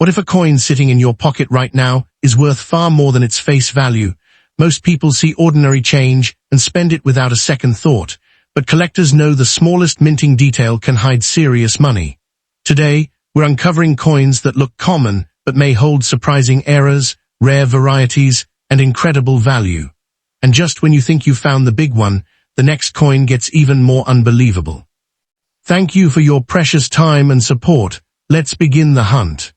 What if a coin sitting in your pocket right now is worth far more than its face value? Most people see ordinary change and spend it without a second thought, but collectors know the smallest minting detail can hide serious money. Today, we're uncovering coins that look common but may hold surprising errors, rare varieties, and incredible value. And just when you think you've found the big one, the next coin gets even more unbelievable. Thank you for your precious time and support. Let's begin the hunt.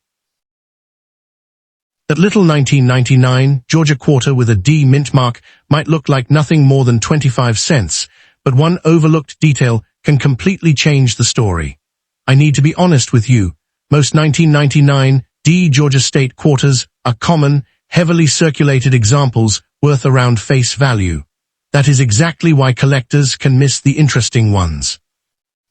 That little 1999 Georgia quarter with a D mint mark might look like nothing more than 25 cents, but one overlooked detail can completely change the story. I need to be honest with you. Most 1999 D Georgia state quarters are common, heavily circulated examples worth around face value. That is exactly why collectors can miss the interesting ones.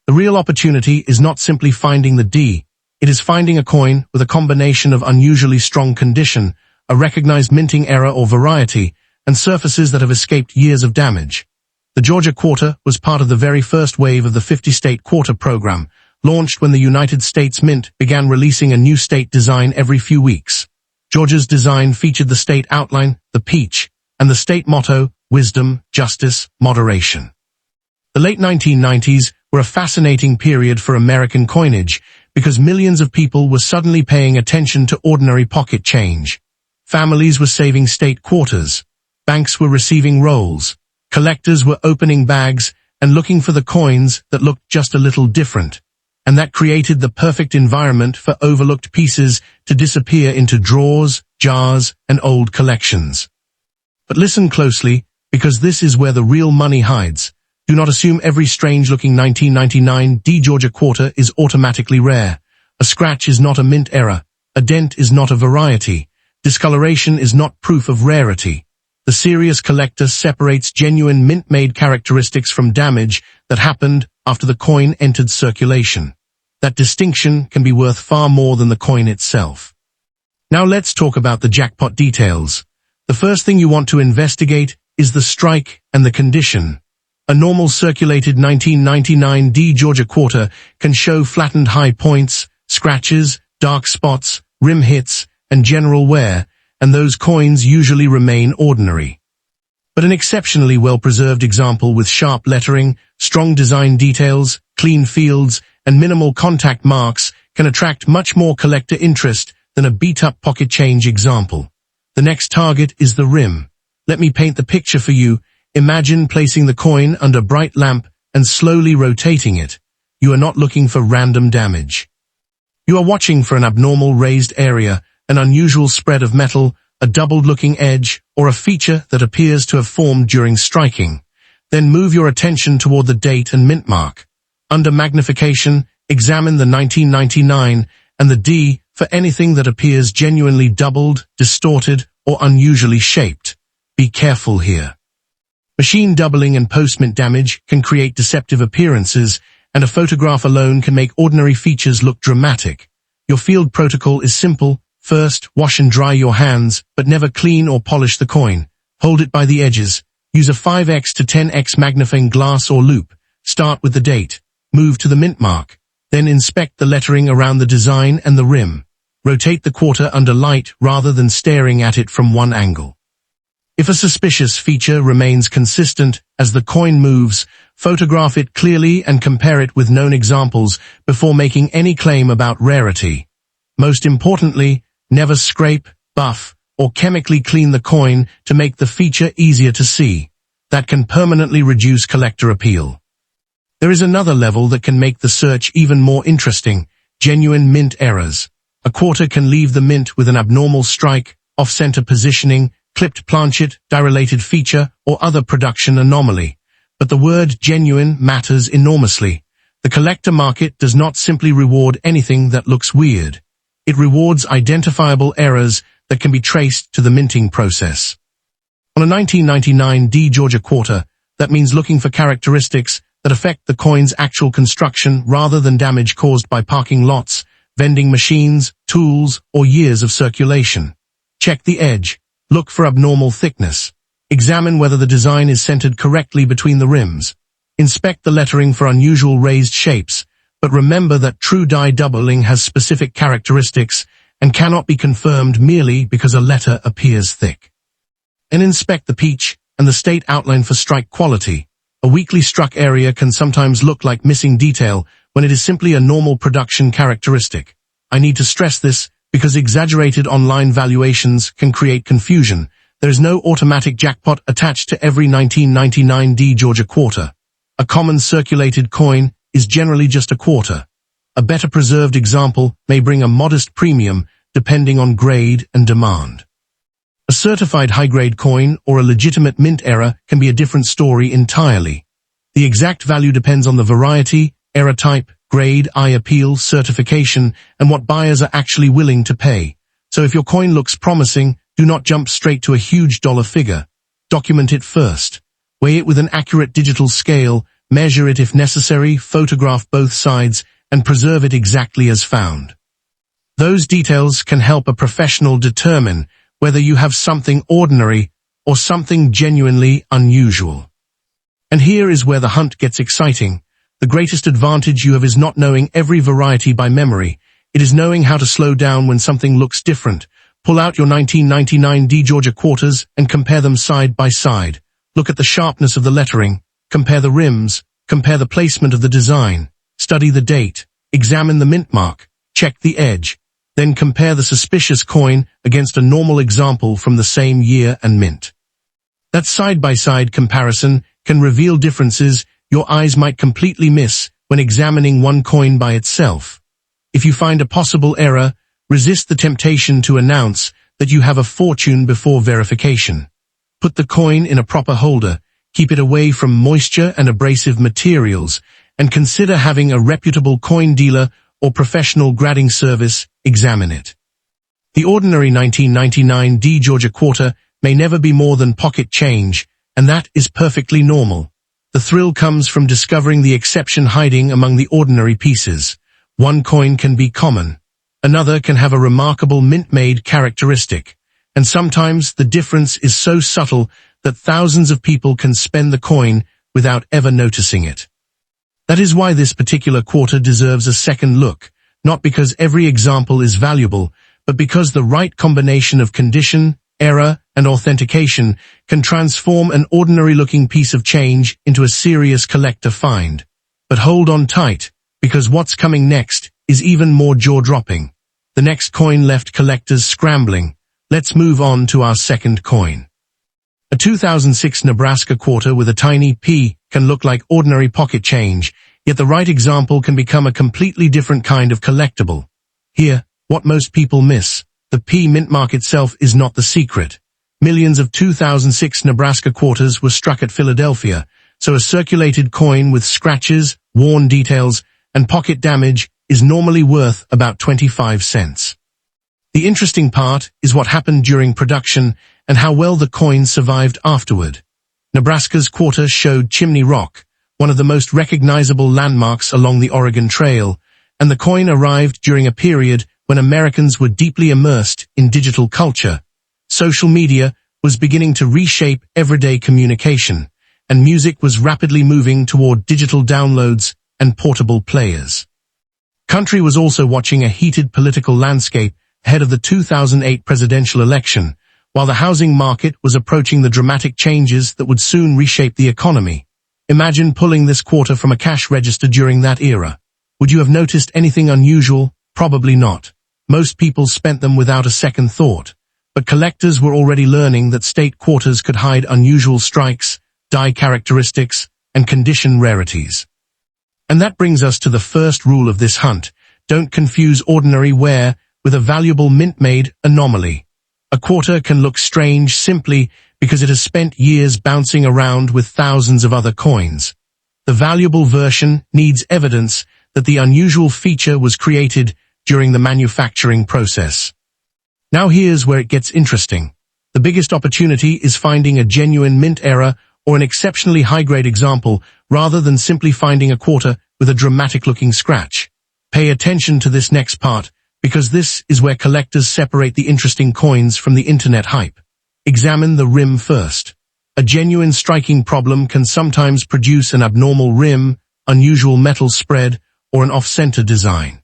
The real opportunity is not simply finding the D. It is finding a coin with a combination of unusually strong condition, a recognized minting error or variety, and surfaces that have escaped years of damage. The Georgia quarter was part of the very first wave of the 50-state quarter program, launched when the United States Mint began releasing a new state design every few weeks. Georgia's design featured the state outline, the peach, and the state motto, wisdom, justice, moderation. The late 1990s were a fascinating period for American coinage because millions of people were suddenly paying attention to ordinary pocket change. Families were saving state quarters. Banks were receiving rolls. Collectors were opening bags and looking for the coins that looked just a little different. And that created the perfect environment for overlooked pieces to disappear into drawers, jars, and old collections. But listen closely, because this is where the real money hides. Do not assume every strange-looking 1999 D Georgia quarter is automatically rare. A scratch is not a mint error. A dent is not a variety. Discoloration is not proof of rarity. The serious collector separates genuine mint-made characteristics from damage that happened after the coin entered circulation. That distinction can be worth far more than the coin itself. Now let's talk about the jackpot details. The first thing you want to investigate is the strike and the condition. A normal circulated 1999 D Georgia quarter can show flattened high points, scratches, dark spots, rim hits, and general wear, and those coins usually remain ordinary. But an exceptionally well-preserved example with sharp lettering, strong design details, clean fields, and minimal contact marks can attract much more collector interest than a beat-up pocket change example. The next target is the rim. Let me paint the picture for you. Imagine placing the coin under a bright lamp and slowly rotating it. You are not looking for random damage. You are watching for an abnormal raised area, an unusual spread of metal, a doubled-looking edge, or a feature that appears to have formed during striking. Then move your attention toward the date and mint mark. Under magnification, examine the 1999 and the D for anything that appears genuinely doubled, distorted, or unusually shaped. Be careful here. Machine doubling and post-mint damage can create deceptive appearances, and a photograph alone can make ordinary features look dramatic. Your field protocol is simple. First, wash and dry your hands, but never clean or polish the coin. Hold it by the edges. Use a 5x to 10x magnifying glass or loupe. Start with the date. Move to the mint mark. Then inspect the lettering around the design and the rim. Rotate the quarter under light rather than staring at it from one angle. If a suspicious feature remains consistent as the coin moves, photograph it clearly and compare it with known examples before making any claim about rarity. Most importantly, never scrape, buff, or chemically clean the coin to make the feature easier to see. That can permanently reduce collector appeal. There is another level that can make the search even more interesting: genuine mint errors. A quarter can leave the mint with an abnormal strike, off-center positioning, clipped planchet, direlated feature, or other production anomaly. But the word genuine matters enormously. The collector market does not simply reward anything that looks weird. It rewards identifiable errors that can be traced to the minting process. On a 1999 D Georgia quarter, that means looking for characteristics that affect the coin's actual construction rather than damage caused by parking lots, vending machines, tools, or years of circulation. Check the edge. Look for abnormal thickness. Examine whether the design is centered correctly between the rims. Inspect the lettering for unusual raised shapes, but remember that true die doubling has specific characteristics, and cannot be confirmed merely because a letter appears thick. And inspect the peach and the state outline for strike quality. A weakly struck area can sometimes look like missing detail when it is simply a normal production characteristic. I need to stress this because exaggerated online valuations can create confusion. There is no automatic jackpot attached to every 1999 D Georgia quarter. A common circulated coin is generally just a quarter. A better preserved example may bring a modest premium depending on grade and demand. A certified high-grade coin or a legitimate mint era can be a different story entirely. The exact value depends on the variety, era type, grade, eye appeal, certification, and what buyers are actually willing to pay. So if your coin looks promising, do not jump straight to a huge dollar figure. Document it first. Weigh it with an accurate digital scale, measure it if necessary, photograph both sides, and preserve it exactly as found. Those details can help a professional determine whether you have something ordinary or something genuinely unusual. And here is where the hunt gets exciting. The greatest advantage you have is not knowing every variety by memory. It is knowing how to slow down when something looks different. Pull out your 1999 D Georgia quarters and compare them side by side. Look at the sharpness of the lettering. Compare the rims. Compare the placement of the design. Study the date. Examine the mint mark. Check the edge. Then compare the suspicious coin against a normal example from the same year and mint. That side-by-side comparison can reveal differences your eyes might completely miss when examining one coin by itself. If you find a possible error, resist the temptation to announce that you have a fortune before verification. Put the coin in a proper holder, keep it away from moisture and abrasive materials, and consider having a reputable coin dealer or professional grading service examine it. The ordinary 1999 D Georgia quarter may never be more than pocket change, and that is perfectly normal. The thrill comes from discovering the exception hiding among the ordinary pieces. One coin can be common. Another can have a remarkable mint-made characteristic, and sometimes the difference is so subtle that thousands of people can spend the coin without ever noticing it. That is why this particular quarter deserves a second look, not because every example is valuable, but because the right combination of condition, error, and authentication can transform an ordinary-looking piece of change into a serious collector find. But hold on tight, because what's coming next is even more jaw-dropping. The next coin left collectors scrambling. Let's move on to our second coin. A 2006 Nebraska quarter with a tiny P can look like ordinary pocket change, yet the right example can become a completely different kind of collectible. Here, what most people miss, the P mint mark itself is not the secret. Millions of 2006 Nebraska quarters were struck at Philadelphia, so a circulated coin with scratches, worn details, and pocket damage is normally worth about 25 cents. The interesting part is what happened during production and how well the coin survived afterward. Nebraska's quarter showed Chimney Rock, one of the most recognizable landmarks along the Oregon Trail, and the coin arrived during a period when Americans were deeply immersed in digital culture. Social media was beginning to reshape everyday communication, and music was rapidly moving toward digital downloads and portable players. Country was also watching a heated political landscape ahead of the 2008 presidential election, while the housing market was approaching the dramatic changes that would soon reshape the economy. Imagine pulling this quarter from a cash register during that era. Would you have noticed anything unusual? Probably not. Most people spent them without a second thought. But collectors were already learning that state quarters could hide unusual strikes, die characteristics, and condition rarities. And that brings us to the first rule of this hunt. Don't confuse ordinary wear with a valuable mint-made anomaly. A quarter can look strange simply because it has spent years bouncing around with thousands of other coins. The valuable version needs evidence that the unusual feature was created during the manufacturing process. Now here's where it gets interesting. The biggest opportunity is finding a genuine mint error or an exceptionally high-grade example rather than simply finding a quarter with a dramatic-looking scratch. Pay attention to this next part, because this is where collectors separate the interesting coins from the internet hype. Examine the rim first. A genuine striking problem can sometimes produce an abnormal rim, unusual metal spread, or an off-center design.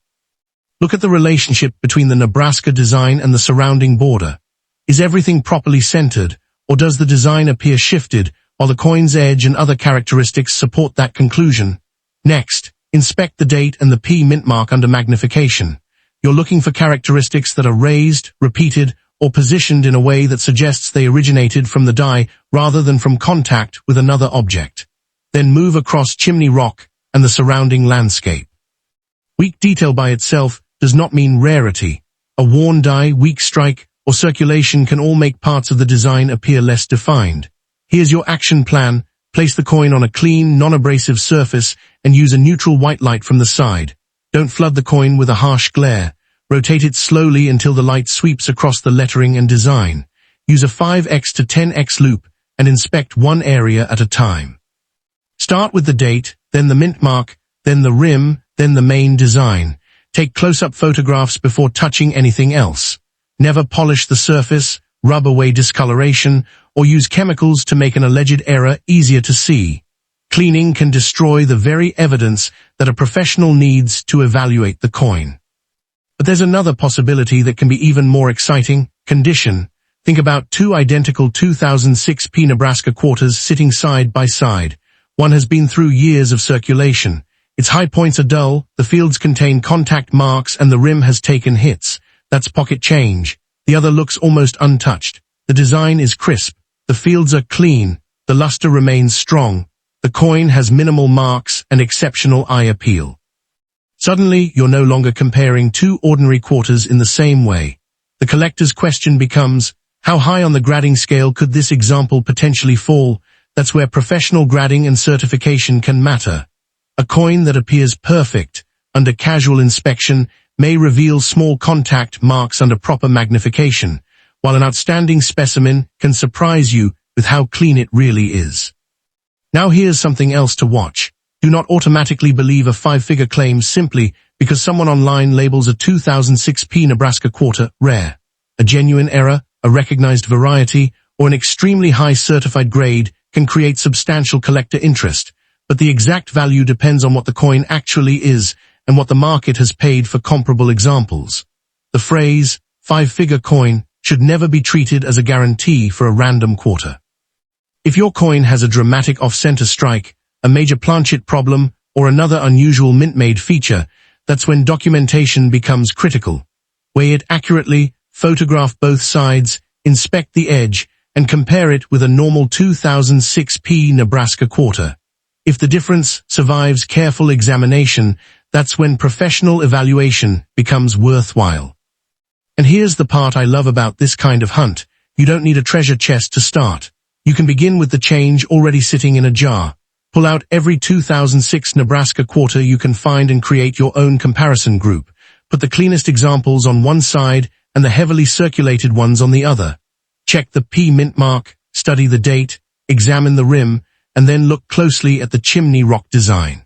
Look at the relationship between the Nebraska design and the surrounding border. Is everything properly centered, or does the design appear shifted, while the coin's edge and other characteristics support that conclusion? Next, inspect the date and the P mint mark under magnification. You're looking for characteristics that are raised, repeated, or positioned in a way that suggests they originated from the die rather than from contact with another object. Then move across Chimney Rock and the surrounding landscape. Weak detail by itself does not mean rarity. A worn die, weak strike, or circulation can all make parts of the design appear less defined. Here's your action plan. Place the coin on a clean, non-abrasive surface and use a neutral white light from the side. Don't flood the coin with a harsh glare. Rotate it slowly until the light sweeps across the lettering and design. Use a 5x to 10x loop and inspect one area at a time. Start with the date, then the mint mark, then the rim, then the main design. Take close-up photographs before touching anything else. Never polish the surface, rub away discoloration, or use chemicals to make an alleged error easier to see. Cleaning can destroy the very evidence that a professional needs to evaluate the coin. But there's another possibility that can be even more exciting: condition. Think about two identical 2006 Nebraska quarters sitting side by side. One has been through years of circulation. Its high points are dull, the fields contain contact marks, and the rim has taken hits. That's pocket change. The other looks almost untouched. The design is crisp. The fields are clean. The luster remains strong. The coin has minimal marks and exceptional eye appeal. Suddenly, you're no longer comparing two ordinary quarters in the same way. The collector's question becomes, how high on the grading scale could this example potentially fall? That's where professional grading and certification can matter. A coin that appears perfect under casual inspection may reveal small contact marks under proper magnification, while an outstanding specimen can surprise you with how clean it really is. Now here's something else to watch. Do not automatically believe a five-figure claim simply because someone online labels a 2006 Nebraska quarter rare. A genuine error, a recognized variety, or an extremely high certified grade can create substantial collector interest, but the exact value depends on what the coin actually is and what the market has paid for comparable examples. The phrase, five-figure coin, should never be treated as a guarantee for a random quarter. If your coin has a dramatic off-center strike, a major planchet problem, or another unusual mint-made feature, that's when documentation becomes critical. Weigh it accurately, photograph both sides, inspect the edge, and compare it with a normal 2006 Nebraska quarter. If the difference survives careful examination, that's when professional evaluation becomes worthwhile. And here's the part I love about this kind of hunt. You don't need a treasure chest to start. You can begin with the change already sitting in a jar. Pull out every 2006 Nebraska quarter you can find and create your own comparison group. Put the cleanest examples on one side and the heavily circulated ones on the other. Check the P mint mark, study the date, examine the rim, and then look closely at the chimney rock design.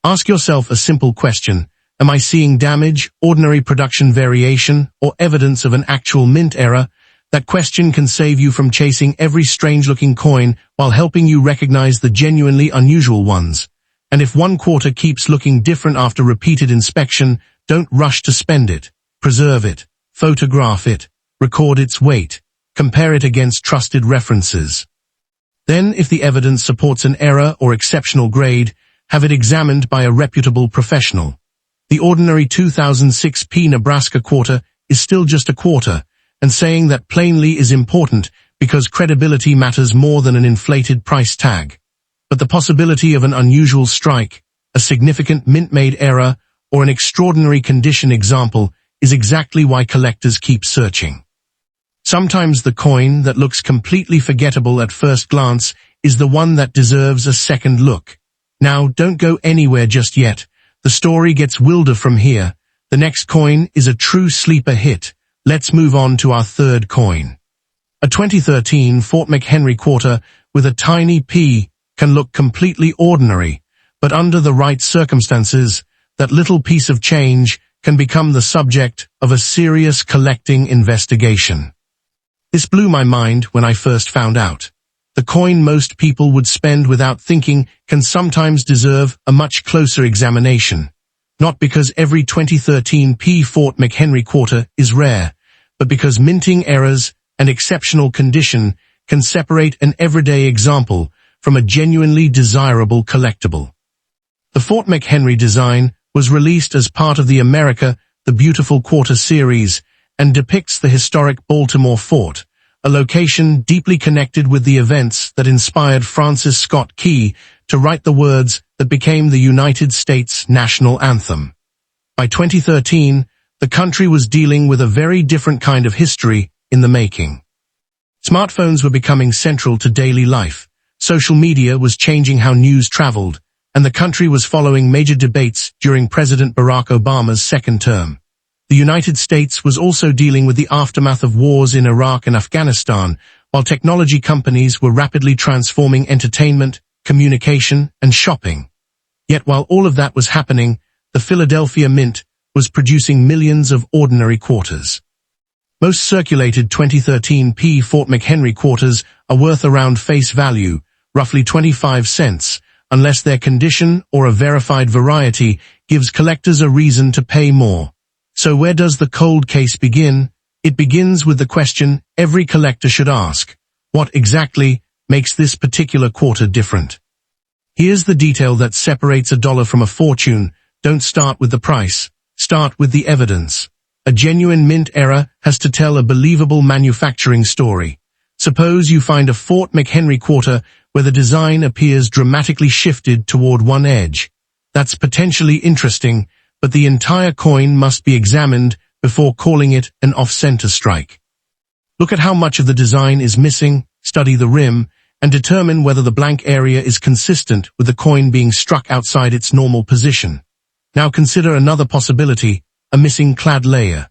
Ask yourself a simple question: am I seeing damage, ordinary production variation, or evidence of an actual mint error? That question can save you from chasing every strange-looking coin while helping you recognize the genuinely unusual ones. And if one quarter keeps looking different after repeated inspection, don't rush to spend it. Preserve it, photograph it, record its weight, compare it against trusted references. Then, if the evidence supports an error or exceptional grade, have it examined by a reputable professional. The ordinary 2006 Nebraska quarter is still just a quarter, and saying that plainly is important because credibility matters more than an inflated price tag. But the possibility of an unusual strike, a significant mint-made error, or an extraordinary condition example is exactly why collectors keep searching. Sometimes the coin that looks completely forgettable at first glance is the one that deserves a second look. Now, don't go anywhere just yet. The story gets wilder from here. The next coin is a true sleeper hit. Let's move on to our third coin. A 2013 Fort McHenry quarter with a tiny P can look completely ordinary, but under the right circumstances, that little piece of change can become the subject of a serious collecting investigation. This blew my mind when I first found out. The coin most people would spend without thinking can sometimes deserve a much closer examination. Not because every 2013 Fort McHenry quarter is rare, but because minting errors and exceptional condition can separate an everyday example from a genuinely desirable collectible. The Fort McHenry design was released as part of the America the Beautiful Quarter series and depicts the historic Baltimore Fort, a location deeply connected with the events that inspired Francis Scott Key to write the words that became the United States national anthem. By 2013, the country was dealing with a very different kind of history in the making. Smartphones were becoming central to daily life, social media was changing how news traveled, and the country was following major debates during President Barack Obama's second term. The United States was also dealing with the aftermath of wars in Iraq and Afghanistan, while technology companies were rapidly transforming entertainment, communication, and shopping. Yet while all of that was happening, the Philadelphia Mint was producing millions of ordinary quarters. Most circulated 2013 Fort McHenry quarters are worth around face value, roughly 25 cents, unless their condition or a verified variety gives collectors a reason to pay more. So where does the cold case begin? It begins with the question every collector should ask: what exactly makes this particular quarter different? Here's the detail that separates a dollar from a fortune. Don't start with the price, start with the evidence. A genuine mint error has to tell a believable manufacturing story. Suppose you find a Fort McHenry quarter where the design appears dramatically shifted toward one edge. That's potentially interesting, but the entire coin must be examined before calling it an off-center strike. Look at how much of the design is missing, study the rim, and determine whether the blank area is consistent with the coin being struck outside its normal position. Now consider another possibility, a missing clad layer.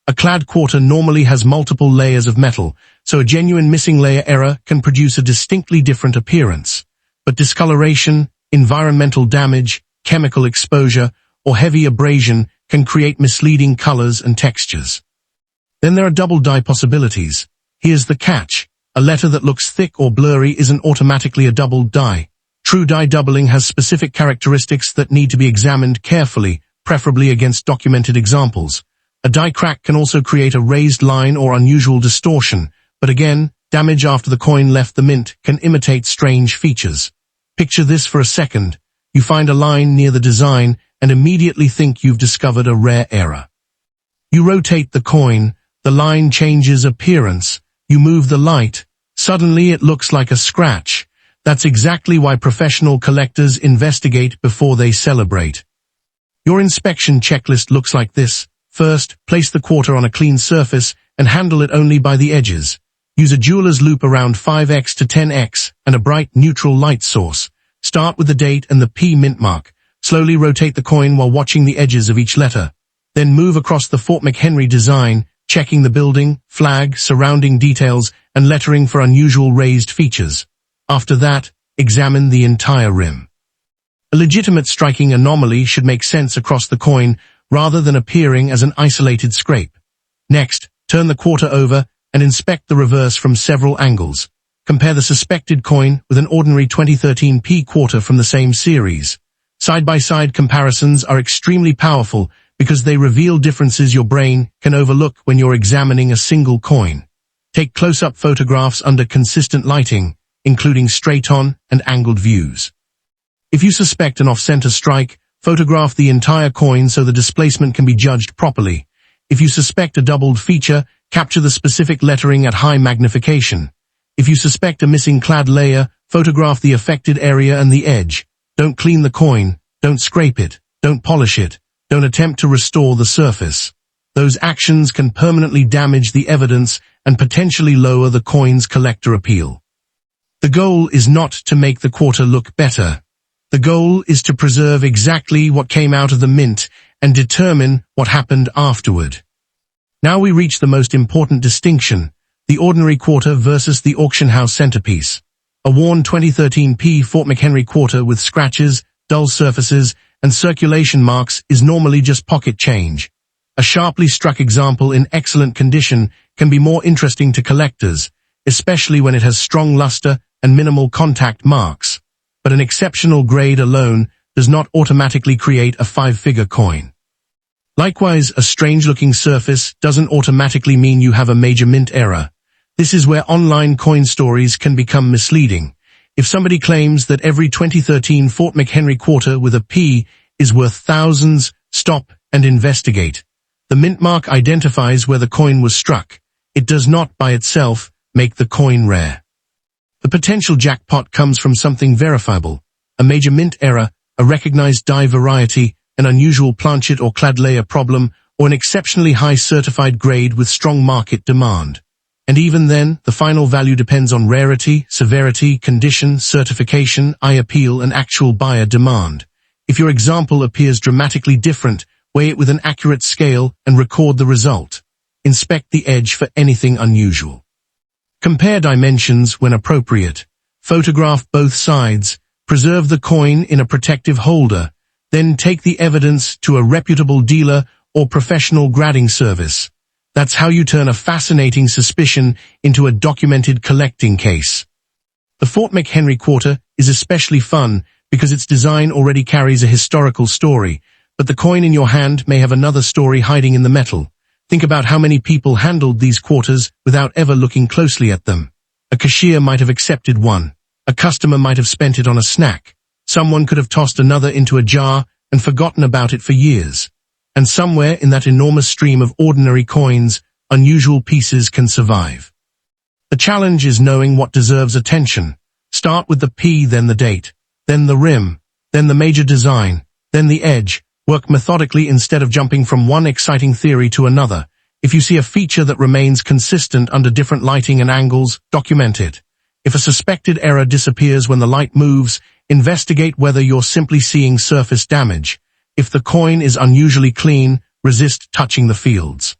A clad quarter normally has multiple layers of metal, so a genuine missing layer error can produce a distinctly different appearance. But discoloration, environmental damage, chemical exposure, or heavy abrasion can create misleading colors and textures. Then there are double die possibilities. Here's the catch. A letter that looks thick or blurry isn't automatically a double die. True die doubling has specific characteristics that need to be examined carefully, preferably against documented examples. A die crack can also create a raised line or unusual distortion, but again, damage after the coin left the mint can imitate strange features. Picture this for a second. You find a line near the design and immediately think you've discovered a rare error. You rotate the coin, the line changes appearance, you move the light, suddenly it looks like a scratch. That's exactly why professional collectors investigate before they celebrate. Your inspection checklist looks like this. First, place the quarter on a clean surface and handle it only by the edges. Use a jeweler's loupe around 5x to 10x and a bright neutral light source. Start with the date and the P mint mark. Slowly rotate the coin while watching the edges of each letter. Then move across the Fort McHenry design, checking the building, flag, surrounding details, and lettering for unusual raised features. After that, examine the entire rim. A legitimate striking anomaly should make sense across the coin rather than appearing as an isolated scrape. Next, turn the quarter over and inspect the reverse from several angles. Compare the suspected coin with an ordinary 2013 quarter from the same series. Side-by-side comparisons are extremely powerful because they reveal differences your brain can overlook when you're examining a single coin. Take close-up photographs under consistent lighting, including straight-on and angled views. If you suspect an off-center strike, photograph the entire coin so the displacement can be judged properly. If you suspect a doubled feature, capture the specific lettering at high magnification. If you suspect a missing clad layer, photograph the affected area and the edge. Don't clean the coin, don't scrape it, don't polish it, don't attempt to restore the surface. Those actions can permanently damage the evidence and potentially lower the coin's collector appeal. The goal is not to make the quarter look better. The goal is to preserve exactly what came out of the mint and determine what happened afterward. Now we reach the most important distinction, the ordinary quarter versus the auction house centerpiece. A worn 2013 Fort McHenry quarter with scratches, dull surfaces, and circulation marks is normally just pocket change. A sharply struck example in excellent condition can be more interesting to collectors, especially when it has strong luster and minimal contact marks. But an exceptional grade alone does not automatically create a five-figure coin. Likewise, a strange-looking surface doesn't automatically mean you have a major mint error. This is where online coin stories can become misleading. If somebody claims that every 2013 Fort McHenry quarter with a P is worth thousands, stop and investigate. The mint mark identifies where the coin was struck. It does not, by itself, make the coin rare. The potential jackpot comes from something verifiable: a major mint error, a recognized die variety, an unusual planchet or clad layer problem, or an exceptionally high certified grade with strong market demand. And even then, the final value depends on rarity, severity, condition, certification, eye appeal, and actual buyer demand. If your example appears dramatically different, weigh it with an accurate scale and record the result. Inspect the edge for anything unusual. Compare dimensions when appropriate. Photograph both sides. Preserve the coin in a protective holder. Then take the evidence to a reputable dealer or professional grading service. That's how you turn a fascinating suspicion into a documented collecting case. The Fort McHenry quarter is especially fun because its design already carries a historical story, but the coin in your hand may have another story hiding in the metal. Think about how many people handled these quarters without ever looking closely at them. A cashier might have accepted one. A customer might have spent it on a snack. Someone could have tossed another into a jar and forgotten about it for years. And somewhere in that enormous stream of ordinary coins, unusual pieces can survive. The challenge is knowing what deserves attention. Start with the P, then the date, then the rim, then the major design, then the edge. Work methodically instead of jumping from one exciting theory to another. If you see a feature that remains consistent under different lighting and angles, document it. If a suspected error disappears when the light moves, investigate whether you're simply seeing surface damage. If the coin is unusually clean, resist touching the fields.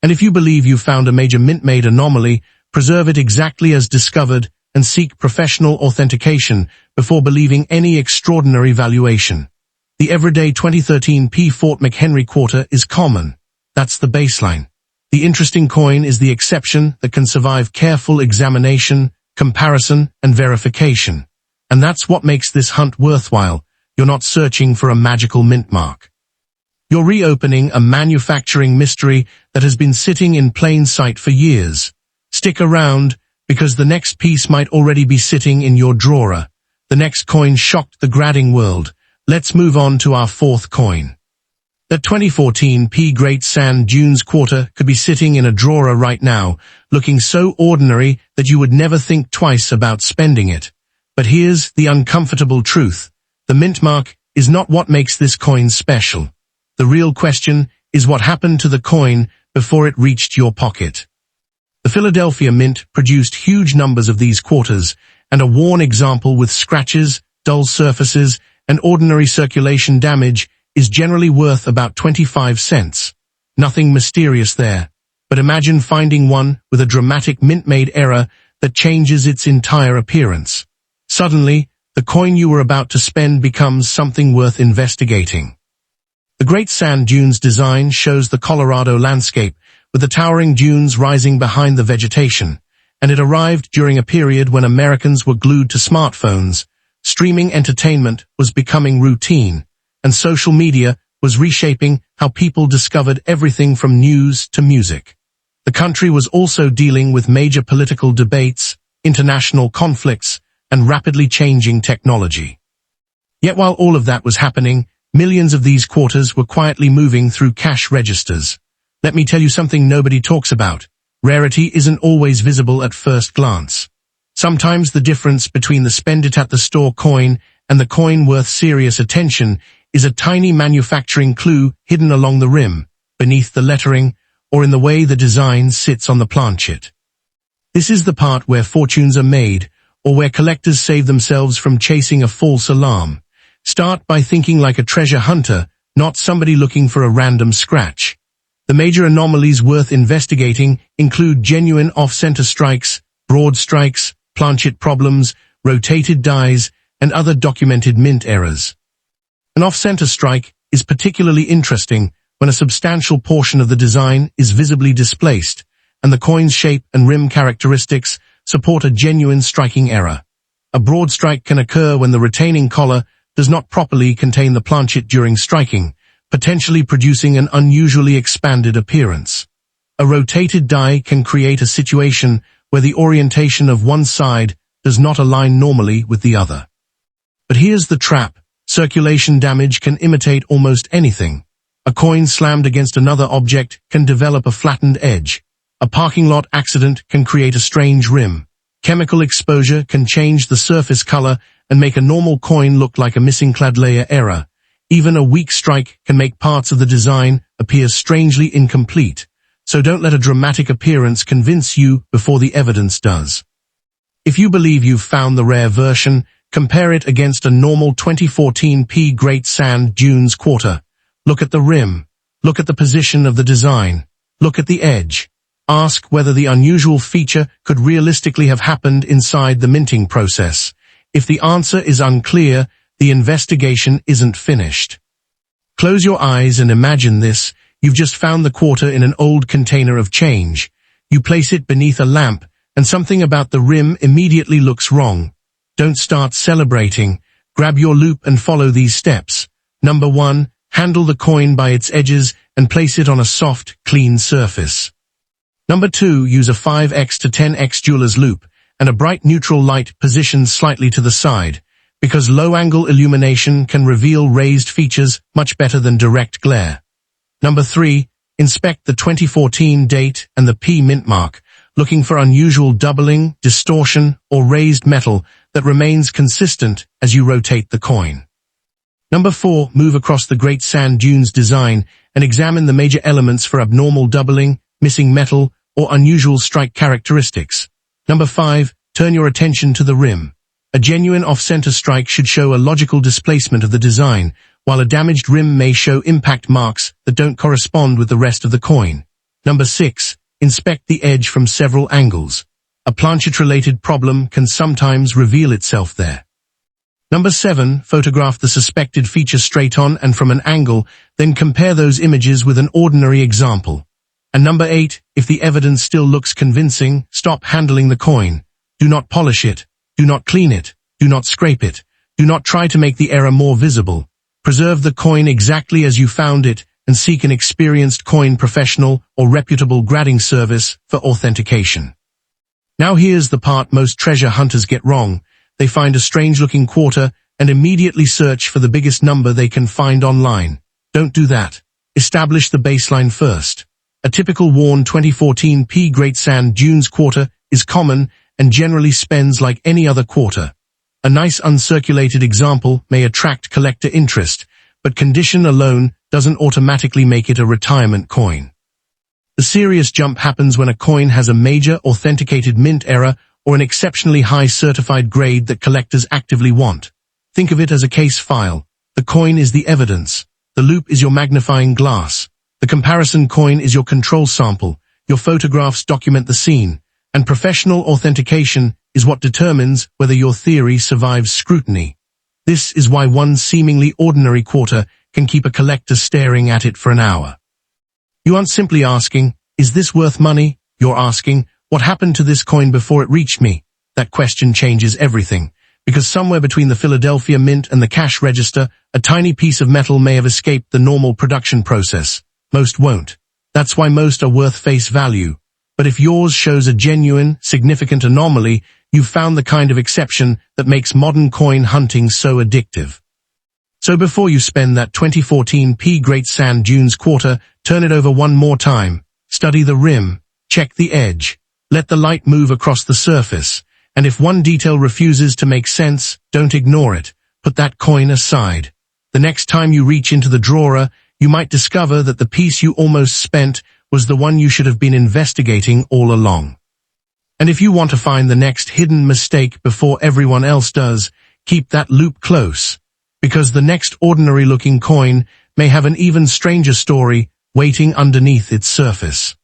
And if you believe you've found a major mint-made anomaly, preserve it exactly as discovered and seek professional authentication before believing any extraordinary valuation. The everyday 2013 P Fort McHenry quarter is common. That's the baseline. The interesting coin is the exception that can survive careful examination, comparison, and verification. And that's what makes this hunt worthwhile. You're not searching for a magical mint mark. You're reopening a manufacturing mystery that has been sitting in plain sight for years. Stick around, because the next piece might already be sitting in your drawer. The next coin shocked the grading world. Let's move on to our fourth coin. The 2014 P Great Sand Dunes quarter could be sitting in a drawer right now, looking so ordinary that you would never think twice about spending it. But here's the uncomfortable truth. The mint mark is not what makes this coin special. The real question is what happened to the coin before it reached your pocket. The Philadelphia Mint produced huge numbers of these quarters, and a worn example with scratches, dull surfaces, and ordinary circulation damage is generally worth about 25 cents. Nothing mysterious there. But imagine finding one with a dramatic mint-made error that changes its entire appearance. Suddenly, the coin you were about to spend becomes something worth investigating. The Great Sand Dunes design shows the Colorado landscape, with the towering dunes rising behind the vegetation, and it arrived during a period when Americans were glued to smartphones. Streaming entertainment was becoming routine, and social media was reshaping how people discovered everything from news to music. The country was also dealing with major political debates, international conflicts, and rapidly changing technology. Yet while all of that was happening, millions of these quarters were quietly moving through cash registers. Let me tell you something nobody talks about. Rarity isn't always visible at first glance. Sometimes the difference between the spend-it-at-the-store coin and the coin worth serious attention is a tiny manufacturing clue hidden along the rim, beneath the lettering, or in the way the design sits on the planchet. This is the part where fortunes are made, or where collectors save themselves from chasing a false alarm. Start by thinking like a treasure hunter, not somebody looking for a random scratch. The major anomalies worth investigating include genuine off-center strikes, broad strikes, planchet problems, rotated dies, and other documented mint errors. An off-center strike is particularly interesting when a substantial portion of the design is visibly displaced, and the coin's shape and rim characteristics support a genuine striking error. A broad strike can occur when the retaining collar does not properly contain the planchet during striking, potentially producing an unusually expanded appearance. A rotated die can create a situation where the orientation of one side does not align normally with the other. But here's the trap. Circulation damage can imitate almost anything. A coin slammed against another object can develop a flattened edge. A parking lot accident can create a strange rim. Chemical exposure can change the surface color and make a normal coin look like a missing clad layer error. Even a weak strike can make parts of the design appear strangely incomplete. So don't let a dramatic appearance convince you before the evidence does. If you believe you've found the rare version, compare it against a normal 2014 P Great Sand Dunes quarter. Look at the rim. Look at the position of the design. Look at the edge. Ask whether the unusual feature could realistically have happened inside the minting process. If the answer is unclear, the investigation isn't finished. Close your eyes and imagine this. You've just found the quarter in an old container of change. You place it beneath a lamp, and something about the rim immediately looks wrong. Don't start celebrating. Grab your loop and follow these steps. Number 1, handle the coin by its edges and place it on a soft, clean surface. Number 2, use a 5x to 10x jeweler's loop and a bright neutral light positioned slightly to the side, because low-angle illumination can reveal raised features much better than direct glare. Number 3, inspect the 2014 date and the P mint mark, looking for unusual doubling, distortion, or raised metal that remains consistent as you rotate the coin. Number 4, move across the Great Sand Dunes design and examine the major elements for abnormal doubling, missing metal, or unusual strike characteristics. Number 5, turn your attention to the rim. A genuine off-center strike should show a logical displacement of the design, while a damaged rim may show impact marks that don't correspond with the rest of the coin. Number 6, inspect the edge from several angles. A planchet-related problem can sometimes reveal itself there. Number 7, photograph the suspected feature straight on and from an angle, then compare those images with an ordinary example. And number 8, if the evidence still looks convincing, stop handling the coin. Do not polish it. Do not clean it. Do not scrape it. Do not try to make the error more visible. Preserve the coin exactly as you found it and seek an experienced coin professional or reputable grading service for authentication. Now here's the part most treasure hunters get wrong. They find a strange-looking quarter and immediately search for the biggest number they can find online. Don't do that. Establish the baseline first. A typical worn 2014 P Great Sand Dunes quarter is common and generally spends like any other quarter. A nice uncirculated example may attract collector interest, but condition alone doesn't automatically make it a retirement coin. The serious jump happens when a coin has a major authenticated mint error or an exceptionally high certified grade that collectors actively want. Think of it as a case file. The coin is the evidence. The loop is your magnifying glass. The comparison coin is your control sample. Your photographs document the scene. And professional authentication is what determines whether your theory survives scrutiny. This is why one seemingly ordinary quarter can keep a collector staring at it for an hour. You aren't simply asking, is this worth money? You're asking, what happened to this coin before it reached me? That question changes everything, because somewhere between the Philadelphia Mint and the cash register, a tiny piece of metal may have escaped the normal production process. Most won't. That's why most are worth face value. But if yours shows a genuine, significant anomaly, you've found the kind of exception that makes modern coin hunting so addictive. So before you spend that 2014 P Great Sand Dunes quarter, turn it over one more time. Study the rim. Check the edge. Let the light move across the surface. And if one detail refuses to make sense, don't ignore it. Put that coin aside. The next time you reach into the drawer, you might discover that the piece you almost spent was the one you should have been investigating all along. And if you want to find the next hidden mistake before everyone else does, keep that loop close, because the next ordinary-looking coin may have an even stranger story waiting underneath its surface.